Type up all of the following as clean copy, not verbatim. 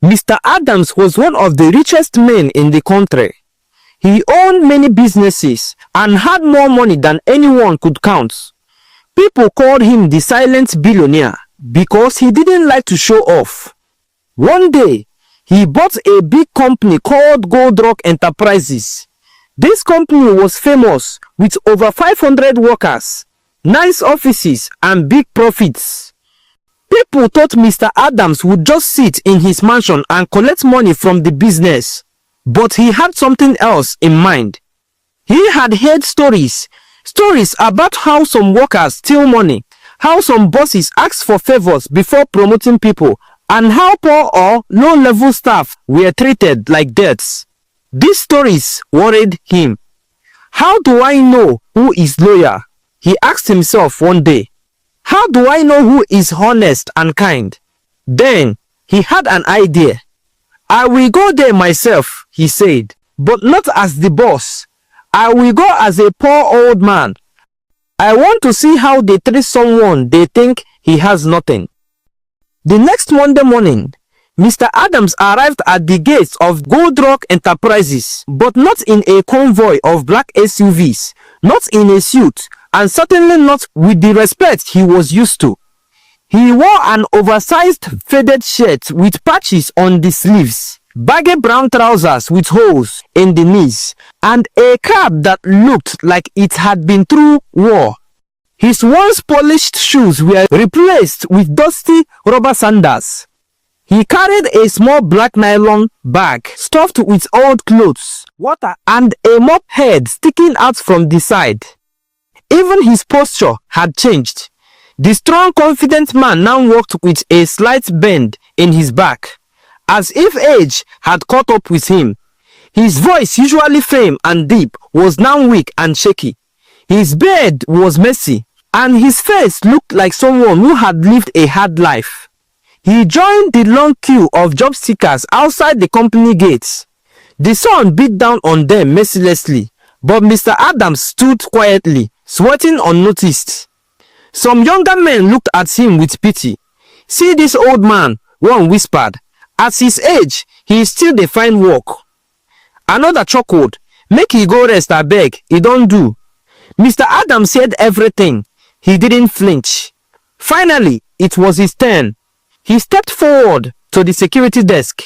Mr. Adams was one of the richest men in the country. He owned many businesses and had more money than anyone could count. People called him the silent billionaire because he didn't like to show off. One day, he bought a big company called Gold Rock Enterprises. This company was famous with over 500 workers, nice offices, and big profits. People thought Mr. Adams would just sit in his mansion and collect money from the business. But he had something else in mind. He had heard stories about how some workers steal money, how some bosses ask for favors before promoting people, and how poor or low-level staff were treated like debts. These stories worried him. How do I know who is loyal? He asked himself one day. How do I know who is honest and kind? Then he had an idea. I will go there myself, he said, but not as the boss. I will go as a poor old man. I want to see how they treat someone they think he has nothing. The next Monday morning, Mr. Adams arrived at the gates of Gold Rock Enterprises, but not in a convoy of black SUVs, not in a suit, and certainly not with the respect he was used to. He wore an oversized faded shirt with patches on the sleeves, baggy brown trousers with holes in the knees, and a cap that looked like it had been through war. His once polished shoes were replaced with dusty rubber sandals. He carried a small black nylon bag stuffed with old clothes, water, and a mop head sticking out from the side. Even his posture had changed. The strong, confident man now walked with a slight bend in his back, as if age had caught up with him. His voice, usually firm and deep, was now weak and shaky. His beard was messy, and his face looked like someone who had lived a hard life. He joined the long queue of job seekers outside the company gates. The sun beat down on them mercilessly, but Mr. Adams stood quietly, sweating unnoticed. Some younger men looked at him with pity. "See this old man," one whispered. "At his age, he still dey find work." Another chuckled. "Make he go rest abeg, he don do." Mr. Adams said everything. He didn't flinch. Finally, it was his turn. He stepped forward to the security desk.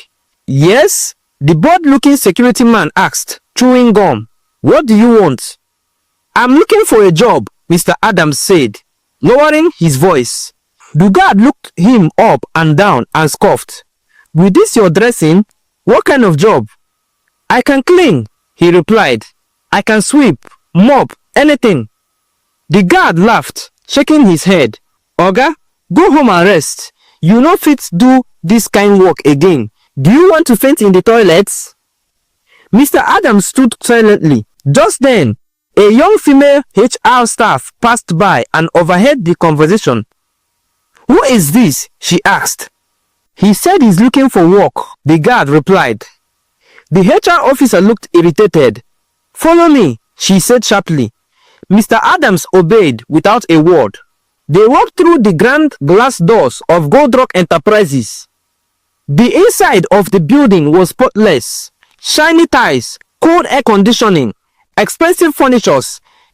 "Yes?" the bored-looking security man asked, chewing gum. "What do you want?" "I'm looking for a job," Mr. Adams said, lowering his voice. The guard looked him up and down and scoffed. "With this your dressing? What kind of job?" "I can clean," he replied. "I can sweep, mop, anything." The guard laughed, shaking his head. "Oga, go home and rest. You no fit do this kind work again. Do you want to faint in the toilets?" Mr. Adams stood silently. Just then, a young female HR staff passed by and overheard the conversation. "Who is this?" she asked. "He said he's looking for work," the guard replied. The HR officer looked irritated. "Follow me," she said sharply. Mr. Adams obeyed without a word. They walked through the grand glass doors of Gold Rock Enterprises. The inside of the building was spotless. Shiny tiles, cold air conditioning, expensive furniture.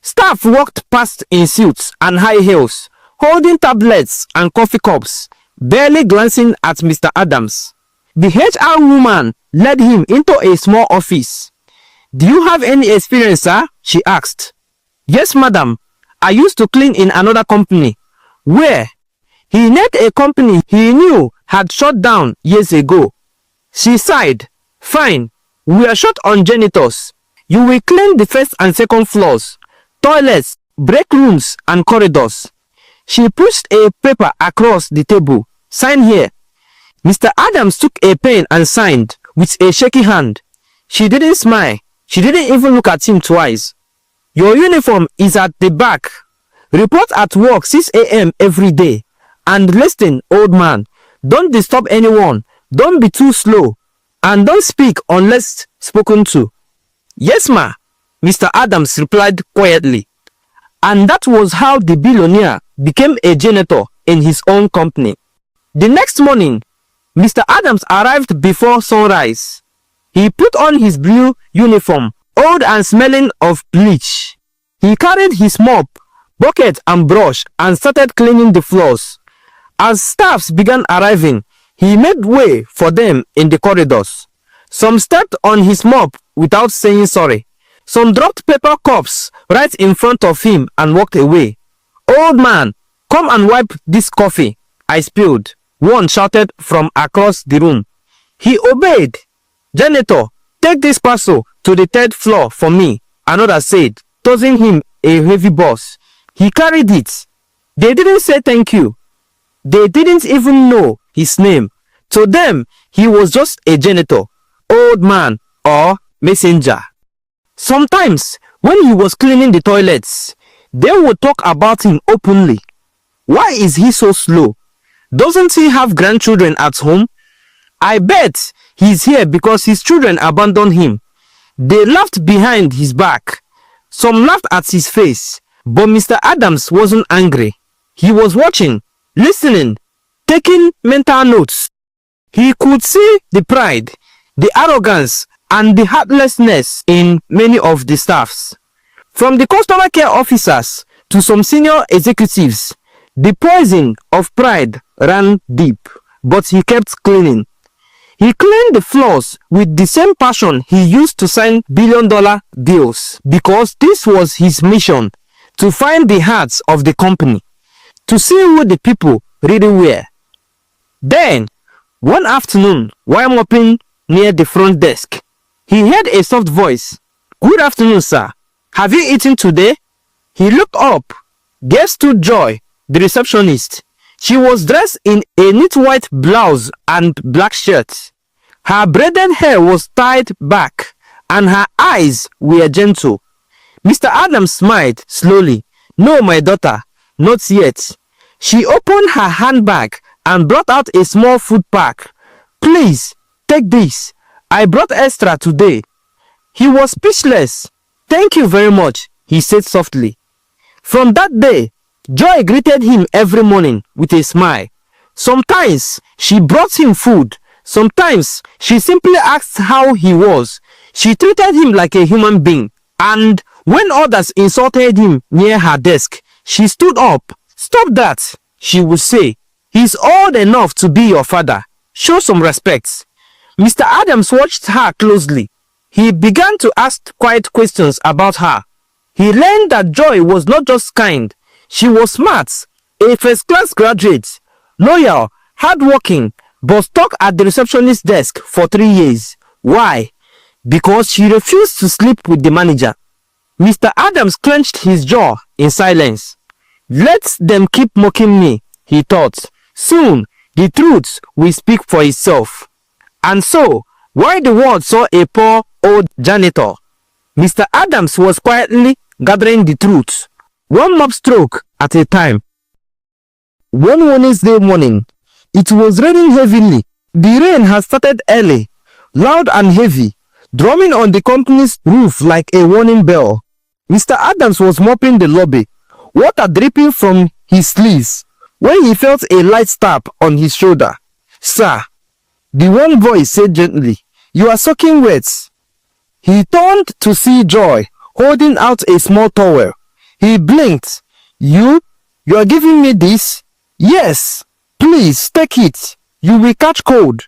Staff walked past in suits and high heels, holding tablets and coffee cups, barely glancing at Mr. Adams. The HR woman led him into a small office. "Do you have any experience, sir?" she asked. "Yes, madam. I used to clean in another company." "Where?" He named a company he knew had shut down years ago. She sighed. "Fine. We are short on janitors. You will clean the first and second floors, toilets, break rooms, and corridors." She pushed a paper across the table. "Sign here." Mr. Adams took a pen and signed with a shaky hand. She didn't smile. She didn't even look at him twice. "Your uniform is at the back. Report at work 6 a.m. every day. And listen, old man, don't disturb anyone. Don't be too slow. And don't speak unless spoken to." "Yes, ma," Mr. Adams replied quietly. And that was how the billionaire became a janitor in his own company. The next morning, Mr. Adams arrived before sunrise. He put on his blue uniform, old and smelling of bleach. He carried his mop, bucket and brush and started cleaning the floors. As staffs began arriving, he made way for them in the corridors. Some stepped on his mop without saying sorry. Some dropped paper cups right in front of him and walked away. "Old man, come and wipe this coffee I spilled," one shouted from across the room. He obeyed. "Janitor, take this parcel to the 3rd floor for me," another said, tossing him a heavy box. He carried it. They didn't say thank you. They didn't even know his name. To them, he was just a janitor, old man, or messenger. Sometimes, when he was cleaning the toilets, they would talk about him openly. "Why is he so slow? Doesn't he have grandchildren at home? I bet he's here because his children abandoned him." They laughed behind his back. Some laughed at his face, but Mr. Adams wasn't angry. He was watching, listening, taking mental notes. He could see the pride, the arrogance, and the heartlessness in many of the staffs. From the customer care officers to some senior executives, the poison of pride ran deep, but he kept cleaning. He cleaned the floors with the same passion he used to sign billion-dollar deals, because this was his mission: to find the hearts of the company, to see who the people really were. Then, one afternoon, while mopping near the front desk, he heard a soft voice. "Good afternoon, sir. Have you eaten today?" He looked up. There stood Joy, the receptionist. She was dressed in a neat white blouse and black shirt. Her braided hair was tied back, and her eyes were gentle. Mr. Adams smiled slowly. "No, my daughter, not yet." She opened her handbag and brought out a small food pack. "Please, take this. I brought extra today." He was speechless. "Thank you very much," he said softly. From that day, Joy greeted him every morning with a smile. Sometimes she brought him food. Sometimes she simply asked how he was. She treated him like a human being. And when others insulted him near her desk, she stood up. "Stop that," she would say. "He's old enough to be your father. Show some respect." Mr. Adams watched her closely. He began to ask quiet questions about her. He learned that Joy was not just kind. She was smart, a first-class graduate, loyal, hardworking, but stuck at the receptionist desk for 3 years. Why? Because she refused to sleep with the manager. Mr. Adams clenched his jaw in silence. "Let them keep mocking me," he thought. "Soon, the truth will speak for itself." And so, while the world saw a poor old janitor, Mr. Adams was quietly gathering the truth, one mop stroke at a time. One Wednesday morning, it was raining heavily. The rain had started early, loud and heavy, drumming on the company's roof like a warning bell. Mr. Adams was mopping the lobby, water dripping from his sleeves, when he felt a light tap on his shoulder. "Sir," the one voice said gently, "you are soaking wet." He turned to see Joy holding out a small towel. He blinked. You are giving me this?" "Yes. Please, take it. You will catch cold."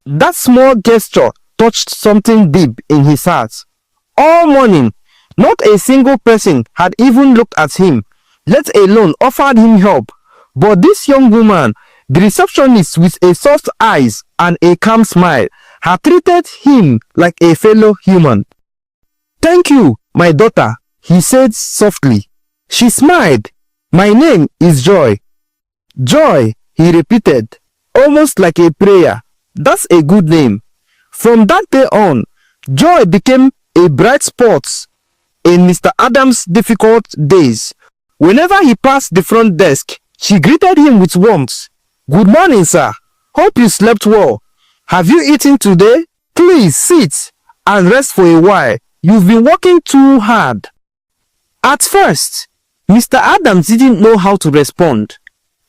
That small gesture touched something deep in his heart. All morning, not a single person had even looked at him, let alone offered him help. But this young woman, the receptionist with a soft eyes and a calm smile, had treated him like a fellow human. "Thank you, my daughter," he said softly. She smiled. "My name is Joy." "Joy," he repeated, almost like a prayer. "That's a good name." From that day on, Joy became a bright spot in Mr. Adams' difficult days. Whenever he passed the front desk, she greeted him with warmth. "Good morning, sir. Hope you slept well. Have you eaten today? Please sit and rest for a while. You've been working too hard." At first, Mr. Adams didn't know how to respond.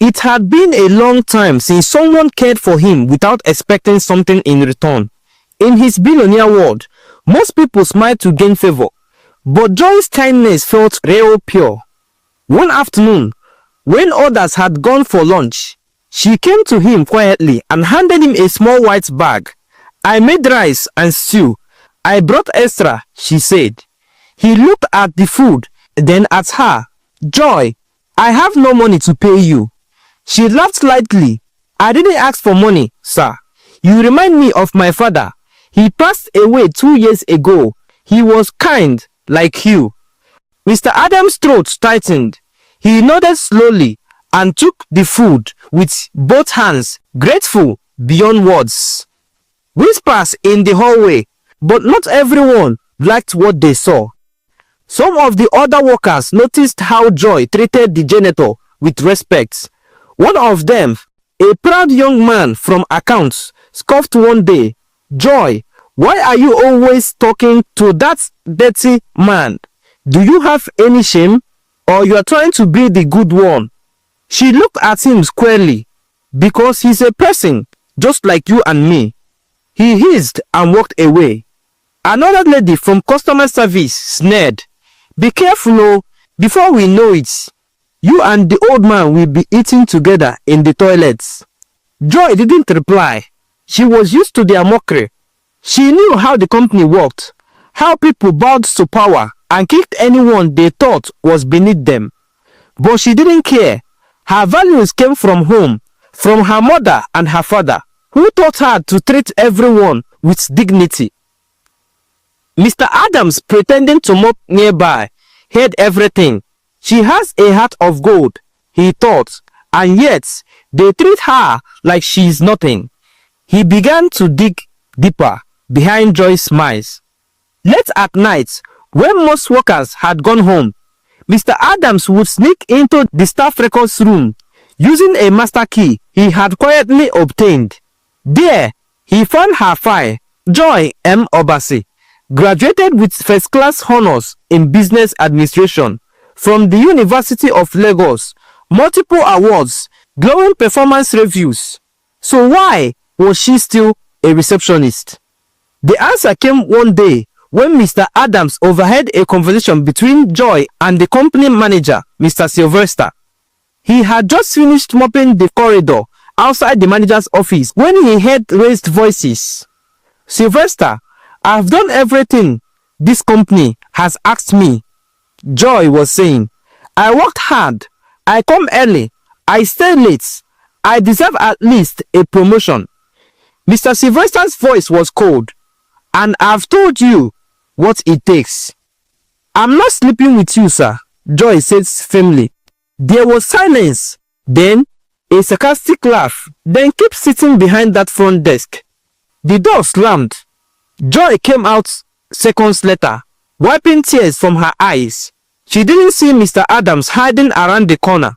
It had been a long time since someone cared for him without expecting something in return. In his billionaire world, most people smiled to gain favor, but Joy's kindness felt real pure. One afternoon, when others had gone for lunch, she came to him quietly and handed him a small white bag. "I made rice and stew. I brought extra," she said. He looked at the food, then at her. "Joy, I have no money to pay you." She laughed lightly. "I didn't ask for money, sir. You remind me of my father. He passed away 2 years ago. He was kind, like you." Mr. Adams' throat tightened. He nodded slowly and took the food with both hands, grateful beyond words. Whispers in the hallway, but not everyone liked what they saw. Some of the other workers noticed how Joy treated the janitor with respect. One of them, a proud young man from accounts, scoffed one day, "Joy, why are you always talking to that dirty man? Do you have any shame? Or you are trying to be the good one?" She looked at him squarely. "Because he's a person, just like you and me." He hissed and walked away. Another lady from customer service sneered, "Be careful, oh, before we know it, you and the old man will be eating together in the toilets." Joy didn't reply. She was used to their mockery. She knew how the company worked, how people bowed to power and kicked anyone they thought was beneath them. But she didn't care. Her values came from home, from her mother and her father, who taught her to treat everyone with dignity. Mr. Adams, pretending to mop nearby, heard everything. "She has a heart of gold," he thought, "and yet they treat her like she is nothing." He began to dig deeper behind Joy's smiles. Late at night, when most workers had gone home, Mr. Adams would sneak into the staff records room using a master key he had quietly obtained. There, he found her file. Joy M. Obasi graduated with first-class honors in business administration from the University of Lagos, multiple awards, glowing performance reviews. So why was she still a receptionist? The answer came one day when Mr. Adams overheard a conversation between Joy and the company manager, Mr. Sylvester. He had just finished mopping the corridor outside the manager's office when he heard raised voices. "Sylvester, I've done everything this company has asked me," Joy was saying. "I worked hard. I come early. I stay late. I deserve at least a promotion." Mr. Sylvester's voice was cold. "And I've told you what it takes." "I'm not sleeping with you, sir," Joy said firmly. There was silence, then a sarcastic laugh. "Then keep sitting behind that front desk." The door slammed. Joy came out seconds later, wiping tears from her eyes. She didn't see Mr. Adams hiding around the corner.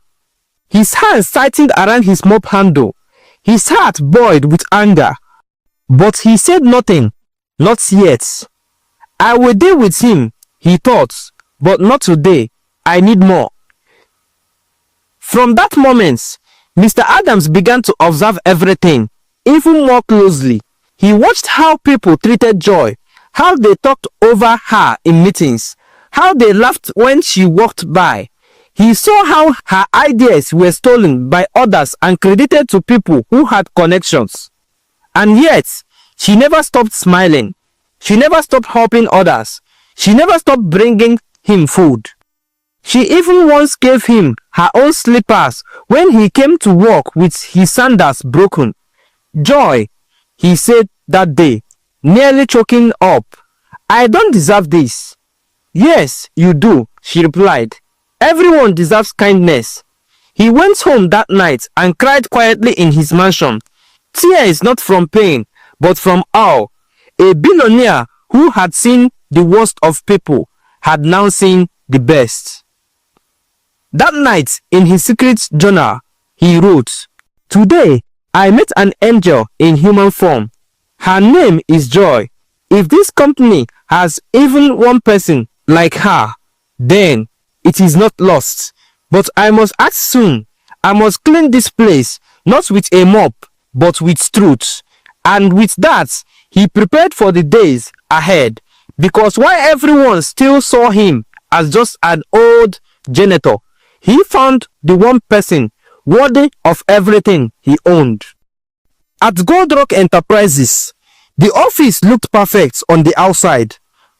His hands tightened around his mop handle. His heart boiled with anger. But he said nothing. Not yet. "I will deal with him," he thought, "but not today. I need more." From that moment, Mr. Adams began to observe everything, even more closely. He watched how people treated Joy, how they talked over her in meetings, how they laughed when she walked by. He saw how her ideas were stolen by others and credited to people who had connections. And yet, she never stopped smiling. She never stopped helping others. She never stopped bringing him food. She even once gave him her own slippers when he came to work with his sandals broken. "Joy," he said that day, nearly choking up, "I don't deserve this." "Yes, you do," she replied. "Everyone deserves kindness." He went home that night and cried quietly in his mansion. Tears not from pain, but from awe. A billionaire who had seen the worst of people had now seen the best. That night, in his secret journal, he wrote, "Today, I met an angel in human form. Her name is Joy. If this company has even one person like her, then it is not lost. But I must act soon, I must clean this place, not with a mop, but with truth. And with that, he prepared for the days ahead, because while everyone still saw him as just an old janitor, he found the one person worthy of everything he owned. At Gold Rock Enterprises, the office looked perfect on the outside.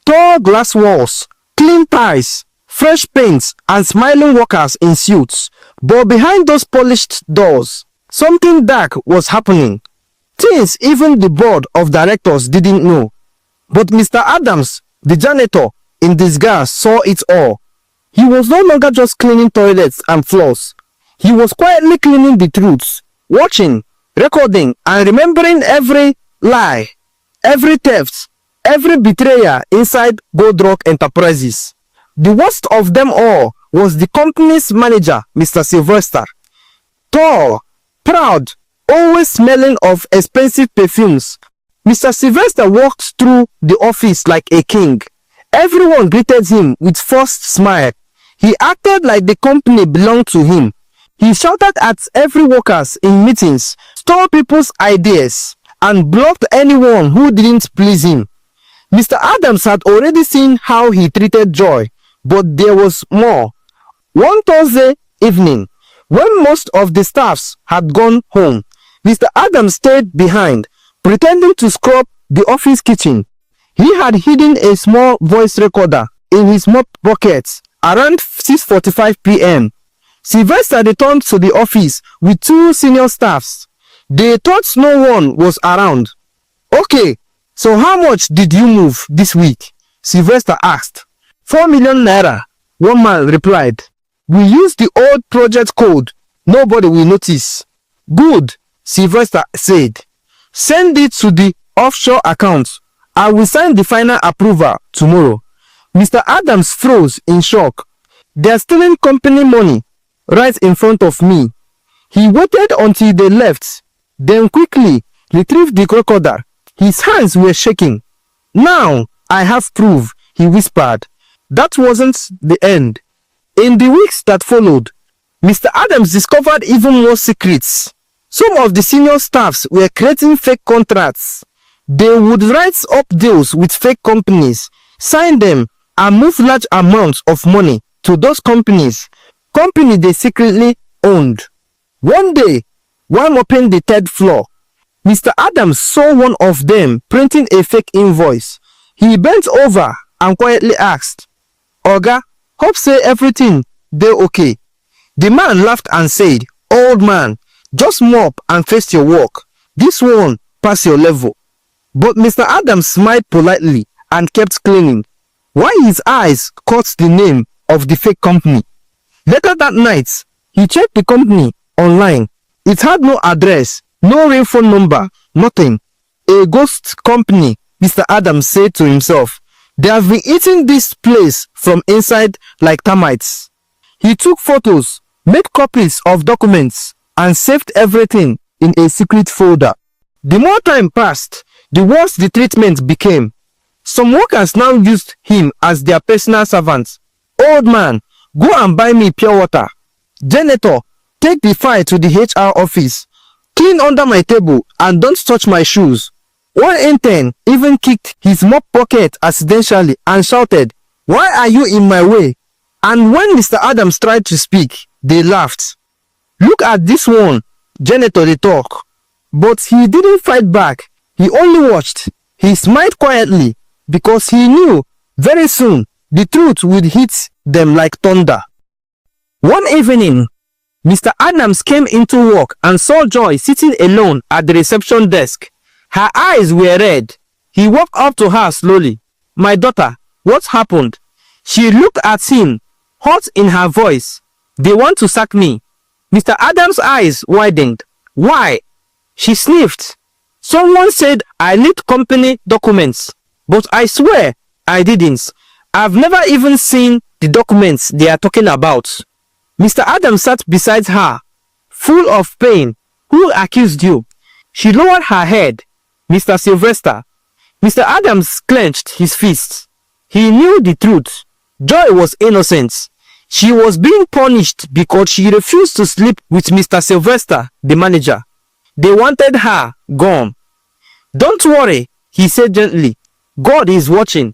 Tall glass walls, clean ties, fresh paints, and smiling workers in suits. But behind those polished doors, something dark was happening. Things even the board of directors didn't know. But Mr. Adams, the janitor in disguise, saw it all. He was no longer just cleaning toilets and floors. He was quietly cleaning the truths, watching, recording, and remembering every lie, every theft, every betrayer inside Gold Rock Enterprises. The worst of them all was the company's manager, Mr. Sylvester. Tall, proud, always smelling of expensive perfumes, Mr. Sylvester walked through the office like a king. Everyone greeted him with forced smile. He acted like the company belonged to him. He shouted at every worker in meetings, stole people's ideas, and blocked anyone who didn't please him. Mr. Adams had already seen how he treated Joy, but there was more. One Thursday evening, when most of the staffs had gone home, Mr. Adams stayed behind, pretending to scrub the office kitchen. He had hidden a small voice recorder in his mop pocket. Around 6:45 p.m., Sylvester returned to the office with two senior staffs. They thought no one was around. "Okay, so how much did you move this week?" Sylvester asked. 4 million naira, one man replied. "We used the old project code. Nobody will notice." "Good," Sylvester said. "Send it to the offshore account. I will sign the final approval tomorrow." Mr. Adams froze in shock. "They're stealing company money right in front of me." He waited until they left, then quickly retrieved the recorder. His hands were shaking. "Now I have proof," he whispered. That wasn't the end. In the weeks that followed, Mr. Adams discovered even more secrets. Some of the senior staffs were creating fake contracts. They would write up deals with fake companies, sign them, and move large amounts of money to those companies they secretly owned. One day, while mopping the third floor, Mr. Adams saw one of them printing a fake invoice. He bent over and quietly asked, "Oga, hope say everything dey okay." The man laughed and said, "Old man, just mop and face your work. This one pass your level." But Mr. Adams smiled politely and kept cleaning, while his eyes caught the name of the fake company. Later that night, he checked the company online. It had no address, no real phone number, nothing. A ghost company, Mr. Adams said to himself. They have been eating this place from inside like termites. He took photos, made copies of documents, and saved everything in a secret folder. The more time passed, the worse the treatment became. Some workers now used him as their personal servant. "Old man, go and buy me pure water." "Janitor, take the file to the HR office. Clean under my table and don't touch my shoes." One intern even kicked his mop pocket accidentally and shouted, "Why are you in my way?" And when Mr. Adams tried to speak, they laughed. "Look at this one," Janitor they talk. But he didn't fight back. He only watched. He smiled quietly because he knew very soon the truth would hit them like thunder. One evening, Mr. Adams came into work and saw Joy sitting alone at the reception desk. Her eyes were red. He walked up to her slowly. "My daughter, what happened?" She looked at him, hot in her voice. "They want to sack me." Mr. Adams' eyes widened. "Why?" She sniffed. "Someone said I leaked company documents, but I swear I didn't. I've never even seen the documents they are talking about." Mr. Adams sat beside her, full of pain. "Who accused you?" She lowered her head. "Mr. Sylvester." Mr. Adams clenched his fists. He knew the truth. Joy was innocent. She was being punished because she refused to sleep with Mr. Sylvester, the manager. They wanted her gone. "Don't worry," he said gently. "God is watching."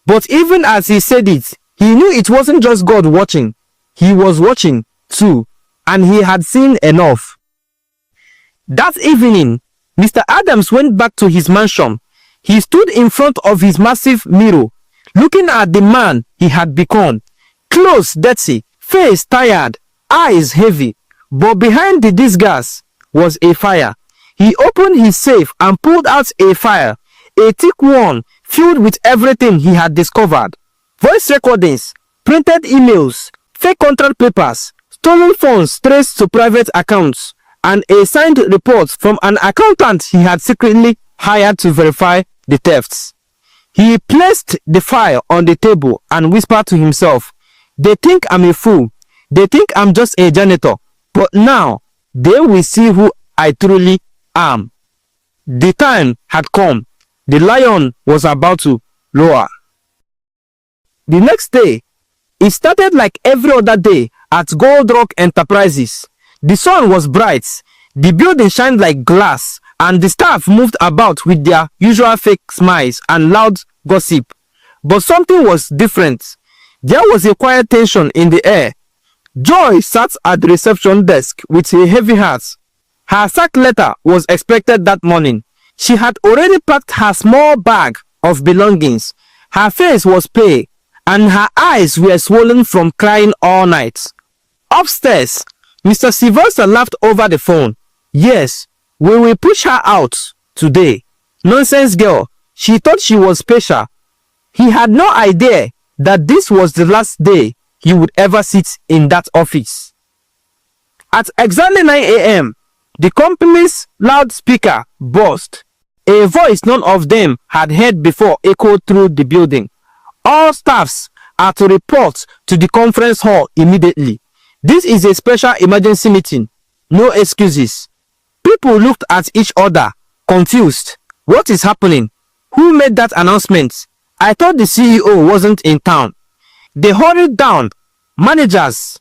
But even as he said it, he knew it wasn't just God watching. He was watching too, and he had seen enough. That evening, Mr. Adams went back to his mansion. He stood in front of his massive mirror, looking at the man he had become. Clothes dirty, face tired, eyes heavy, but behind the disguise was a fire. He opened his safe and pulled out a file, a thick one filled with everything he had discovered. Voice recordings, printed emails, fake contract papers, stolen funds traced to private accounts, and a signed report from an accountant he had secretly hired to verify the thefts. He placed the file on the table and whispered to himself, "They think I'm a fool. They think I'm just a janitor. But now, they will see who I truly am." The time had come. The lion was about to roar. The next day, it started like every other day at Gold Rock Enterprises. The sun was bright, the building shined like glass, and the staff moved about with their usual fake smiles and loud gossip. But something was different. There was a quiet tension in the air. Joy sat at the reception desk with a heavy heart. Her sack letter was expected that morning. She had already packed her small bag of belongings. Her face was pale, and her eyes were swollen from crying all night. Upstairs, Mr. Sylvester laughed over the phone. "Yes, we will push her out today." Nonsense girl. She thought she was special. He had no idea that this was the last day he would ever sit in that office. At exactly 9 a.m., the company's loudspeaker burst. A voice none of them had heard before echoed through the building. "All staffs are to report to the conference hall immediately. This is a special emergency meeting. No excuses." People looked at each other, confused. What is happening? Who made that announcement? I thought the CEO wasn't in town. They hurried down. Managers,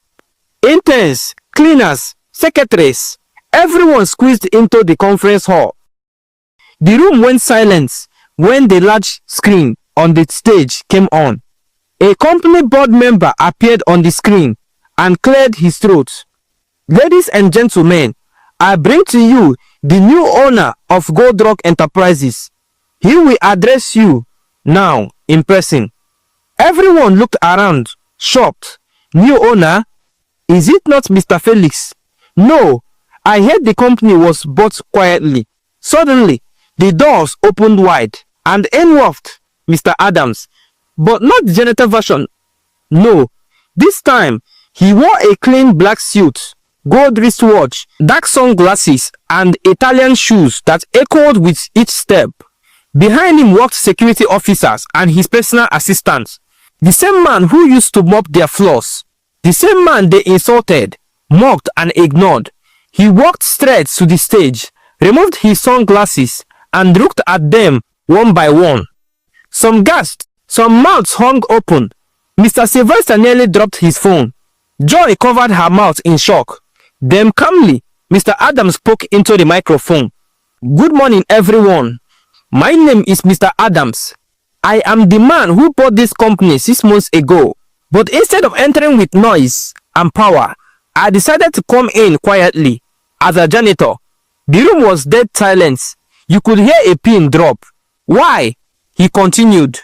interns, cleaners, secretaries, everyone squeezed into the conference hall. The room went silent when the large screen on the stage came on. A company board member appeared on the screen and cleared his throat. "Ladies and gentlemen, I bring to you the new owner of Gold Rock Enterprises. He will address you now in person." Everyone looked around, shocked. "New owner? Is it not Mr. Felix?" "No, I heard the company was bought quietly." Suddenly, the doors opened wide, and in walked Mr. Adams, but not the janitor version. No, this time he wore a clean black suit, gold wristwatch, dark sunglasses, and Italian shoes that echoed with each step. Behind him walked security officers and his personal assistants. The same man who used to mop their floors. The same man they insulted, mocked, and ignored. He walked straight to the stage, removed his sunglasses, and looked at them one by one. Some gasped, some mouths hung open. Mr. Sylvester nearly dropped his phone. Joy covered her mouth in shock. Then calmly, Mr. Adams spoke into the microphone. "Good morning, everyone. My name is Mr. Adams. I am the man who bought this company 6 months ago. But instead of entering with noise and power, I decided to come in quietly as a janitor." The room was dead silent. You could hear a pin drop. "Why?" he continued.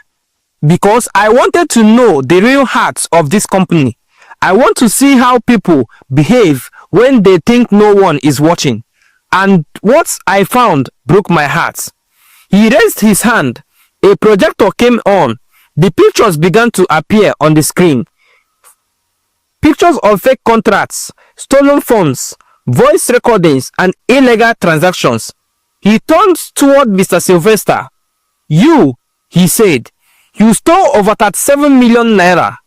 "Because I wanted to know the real heart of this company. I want to see how people behave when they think no one is watching. And what I found broke my heart." He raised his hand. A projector came on. The pictures began to appear on the screen. Pictures of fake contracts, stolen funds, voice recordings, and illegal transactions. He turned toward Mr. Sylvester. "You," he said, "you stole over 37 million naira.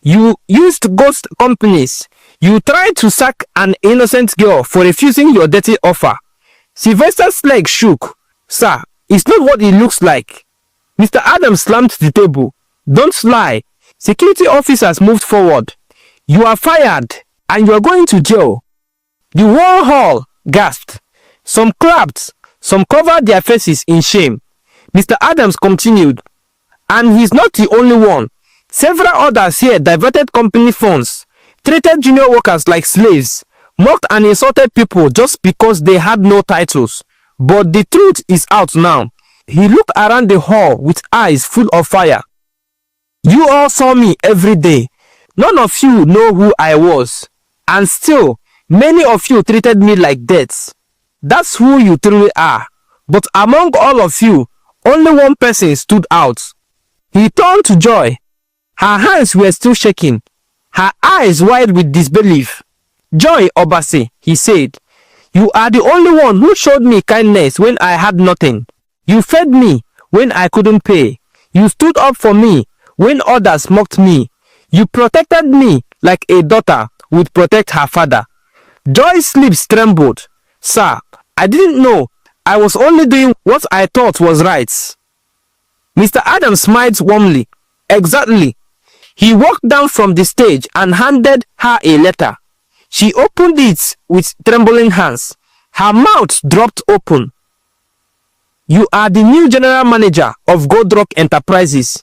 You used ghost companies. You tried to sack an innocent girl for refusing your dirty offer." Sylvester's leg shook. "Sir, it's not what it looks like." Mr. Adams slammed the table. "Don't lie." Security officers moved forward. You are fired and you are going to jail." The whole hall gasped. Some clapped, some covered their faces in shame. Mr. Adams continued, "And he's not the only one. Several others here diverted company funds, treated junior workers like slaves, mocked and insulted people just because they had no titles. But the truth is out now." He looked around the hall with eyes full of fire. "You all saw me every day. None of you know who I was. And still, many of you treated me like death. That's who you truly are. But among all of you, only one person stood out." He turned to Joy. Her hands were still shaking, her eyes wide with disbelief. "Joy Obasi," he said, "you are the only one who showed me kindness when I had nothing. You fed me when I couldn't pay. You stood up for me when others mocked me. You protected me like a daughter would protect her father." Joy's lips trembled. "Sir, I didn't know. I was only doing what I thought was right." Mr. Adams smiled warmly. "Exactly." He walked down from the stage and handed her a letter. She opened it with trembling hands. Her mouth dropped open. "You are the new general manager of Gold Rock Enterprises."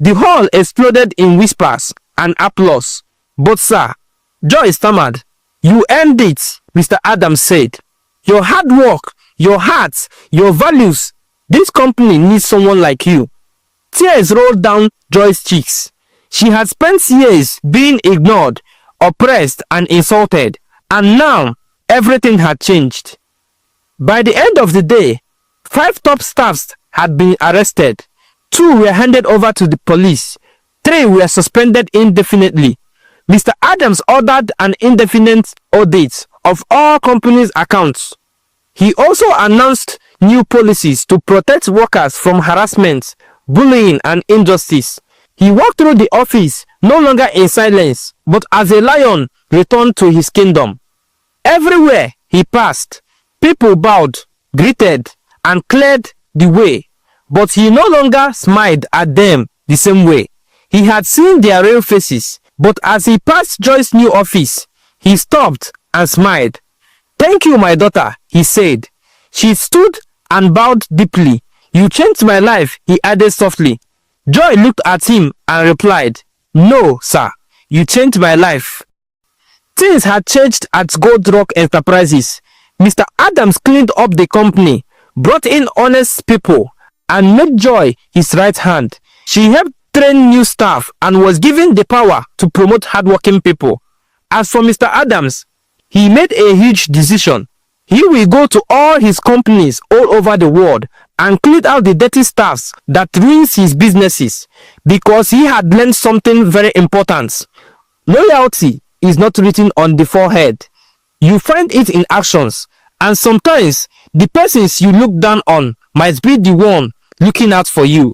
The hall exploded in whispers and applause. "But sir," Joy stammered. "You earned it," Mr. Adams said. "Your hard work, your heart, your values. This company needs someone like you." Tears rolled down Joy's cheeks. She had spent years being ignored, oppressed, and insulted, and now everything had changed. By the end of the day, 5 top staffs had been arrested. 2 were handed over to the police. 3 were suspended indefinitely. Mr. Adams ordered an indefinite audit of all companies' accounts. He also announced new policies to protect workers from harassment, bullying, and injustice. He walked through the office no longer in silence, but as a lion returned to his kingdom. Everywhere he passed, people bowed, greeted, and cleared the way, but he no longer smiled at them the same way. He had seen their real faces, but as he passed Joy's new office, he stopped and smiled. "Thank you, my daughter," he said. She stood and bowed deeply. "You changed my life," he added softly. Joy looked at him and replied, "No, sir, you changed my life." Things had changed at Gold Rock Enterprises. Mr. Adams cleaned up the company, brought in honest people, and made Joy his right hand. She helped train new staff and was given the power to promote hardworking people. As for Mr. Adams, he made a huge decision. He will go to all his companies all over the world and clean out the dirty stuffs that ruins his businesses, because he had learned something very important. Loyalty is not written on the forehead. You find it in actions, and sometimes the persons you look down on might be the one looking out for you.